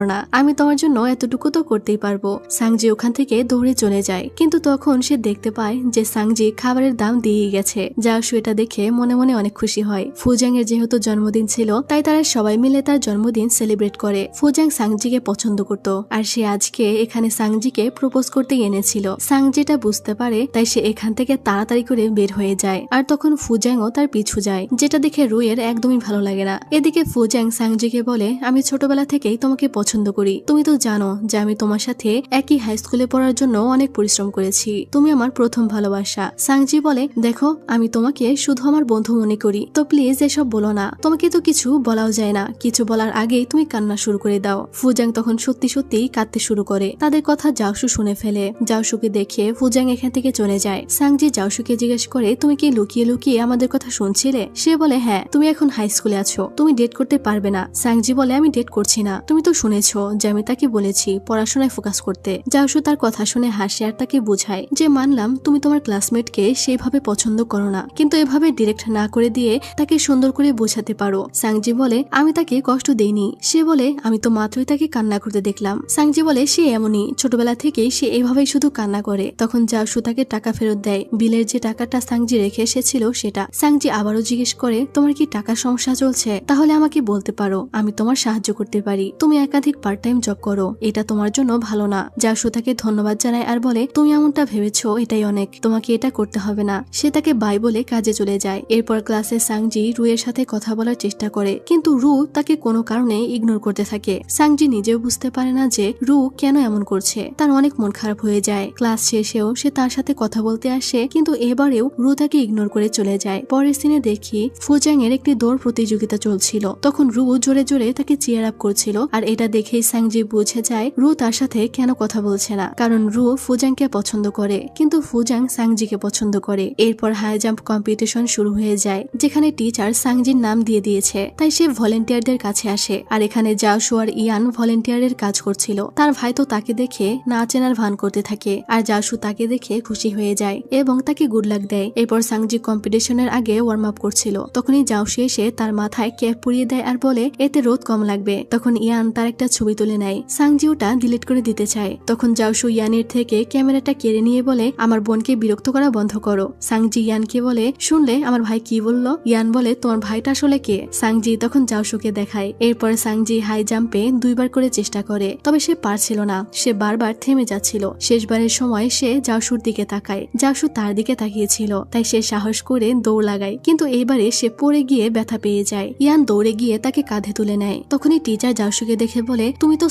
না, আমি তোমার জন্য এতটুকু তো করতেই পারবো। সাংজি ওখান থেকে দৌড়ে চলে যায়, কিন্তু তখন সে দেখতে পায় যে সাংজি খাবারের দাম দিয়ে গেছে। জাওশু এটা দেখে মনে মনে অনেক খুশি হয়। ফুজাং এর যেহেতু জন্মদিন ছিল, তাই তারা সবাই মিলে তার জন্মদিন সেলিব্রেট করে। ফুজাং সাংজিকে পছন্দ করত, আর সে আজকে এখানে সাংজিকে প্রপোজ করতে এনেছিল। সাংজিটা বুঝতে পারে, তাই সে এখান থেকে তাড়াতাড়ি করে বের হয়ে যায়। আর তখন ফুজাংও তার পিছু যায়, যেটা দেখে রুইয়ের একদমই ভালো লাগে না। এদিকে ফুজাং সাংজিকে বলে, আমি ছোটবেলা থেকেই তোমাকে পছন্দ করি। তুমি তো জানো যে আমি তোমার সাথে একই হাই স্কুলে পড়ার জন্য অনেক পরিশ্রম করেছি। তুমি আমার প্রথম ভালোবাসা। সাংজি বলে, দেখো আমি তোমাকে শুধু আমার বন্ধু মনে করি, তো প্লিজ এসব বলো না। তোমাকে তো কিছু বলাও যায় না, কিছু বলার আগেই তুমি কান্না শুরু করে দাও। ফুজাং তখন সত্যি সত্যি কাঁদতে শুরু করে। তাদের কথা জাওশু শুনে ফেলে। জাওশুকে দেখে ফুজাং এখান থেকে চলে যায়। সাংজি জাওশুকে জিজ্ঞেস করে, তুমি কি লুকিয়ে লুকিয়ে আমাদের কথা শুনছিলে? সে বলে, হ্যাঁ, তুমি এখন হাই স্কুলে আছো, তুমি ডেট করতে পারবে না। সাংজি বলে, আমি ডেট করছি না, তুমি তো শুনেছো যে আমি তাকে বলেছি পড়াশোনায় ফোকাস করতে। জাওশু তার কথা শুনে হাসে আর তাকে বুঝায় যে মানলাম তুমি তোমার ক্লাসমেটকে সেইভাবে পছন্দ করো না, কিন্তু এভাবে ডিরেক্ট না করে দিয়ে তাকে সুন্দর করে বোঝাতে পারো। সাংজি বলে, আমি তাকে কষ্ট দেইনি। সে বলে, আমি তো মাত্রই তাকে কান্না করতে দেখলাম। সাংজি বলে, সে এমনই, ছোটবেলা থেকেই সে এভাবেই শুধু কান্না করে। তখন জাওশু তাকে টাকা ফেরত দেয়। বিলের যে টাকাটা সাংজি রেখে এসেছিল সেটা। সাংজি আবারও জিজ্ঞেস করে, তোমার কি টাকার সমস্যা চলছে? তাহলে আমাকে বলতে পারো, আমি তোমার সাহায্য করতে পারি। তুমি একাধিক পার্ট টাইম জব করো, এটা তোমার জন্য ভালো না। জাওশু তাকে ধন্যবাদ জানায় আর বলে, তুমি এমনটা ভেবেছো এটাই অনেক, তোমাকে এটা করতে হবে না। সে তাকে বাই বলে কাজে চলে যায়। এরপর ক্লাসে সাংজি রুয়ের সাথে কথা বলার চেষ্টা করে, কিন্তু রু তাকে কোনো কারণে ইগনোর করতে থাকে। সাংজি নিজেও বুঝতে পারে না যে রু কেন এমন করছে। তার অনেক মন খারাপ হয়ে যায়। ক্লাস শেষেও সে তার সাথে কথা বলতে আসে, কিন্তু এবারেও রু তাকে ইগনোর করে চলে যায়। পরের সিনে দেখি ফুজাং এর একটি দৌড় প্রতিযোগিতা চলছিল। তখন রু জোরে জোরে তাকে চিয়ার আপ করছিল, আর এটা দেখেই সাংজি বুঝে যায় রু তার সাথে কেন কথা বলছে না, কারণ রু ফুজাংকে পছন্দ করে, কিন্তু ফুজাং সাংজিকে পছন্দ করে। এরপর হাই জাম্প কম্পিটিশন শুরু হয়ে যায়, যেখানে টিচার সাংজির নাম দিয়ে দিয়েছে, তাই সে ভলেন্টিয়ারদের কাছে আসে। আর এখানে জাওশু আর ইয়ান ভলেন্টিয়ারের কাজ করছিল। তার ভাই তো তাকে দেখে না চেনার ভান করতে থাকে, আর জাওশু তাকে দেখে খুশি হয়ে যায় এবং তাকে গুড লাক দেয়। এরপর সাংজি কম্পিটিশনের আগে ওয়ার্ম আপ করছিল, তখনই জাওশু এসে তার মাথায় ক্যাপ পরিয়ে দেয় আর বলে, এতে রোদ কম লাগবে। তখন ইয়ান তার একটা ছবি তুলে নেয়। সাংজি ওটা ডিলিট করে দিতে চায়, তখন জাওশু ইয়ানের থেকে ক্যামেরাটা কেড়ে নিয়ে বলে, আমার বোনকে বিরক্ত করা বন্ধ করো। সাংজি ইয়ানকে বলে, শুনলে আমার ভাই কি বললো? ইয়ান বলে, তোমার ভাইটা আসলে কে? সাংজি তখন জাওশুকে দেখায়। এরপর সাংজি হাই জাম্পে 2 বার করে চেষ্টা করে, তবে সে পারছিল না। সে বারবার থেমে যাচ্ছিল। শেষবারের সময় সে জাওশুর দিকে তাকায়। জাওশু তার দিকে তাকিয়েছিল, তাই সে সাহস করে দৌড় লাগায়, কিন্তু এইবারে সে পড়ে গিয়ে ব্যথা পেয়ে যায়। ইয়ান দৌড়ে গিয়ে তাকে কাঁধে তুলে নেয়। তখনই টিচার জাওশুকে দেখে বলে, তুমি তো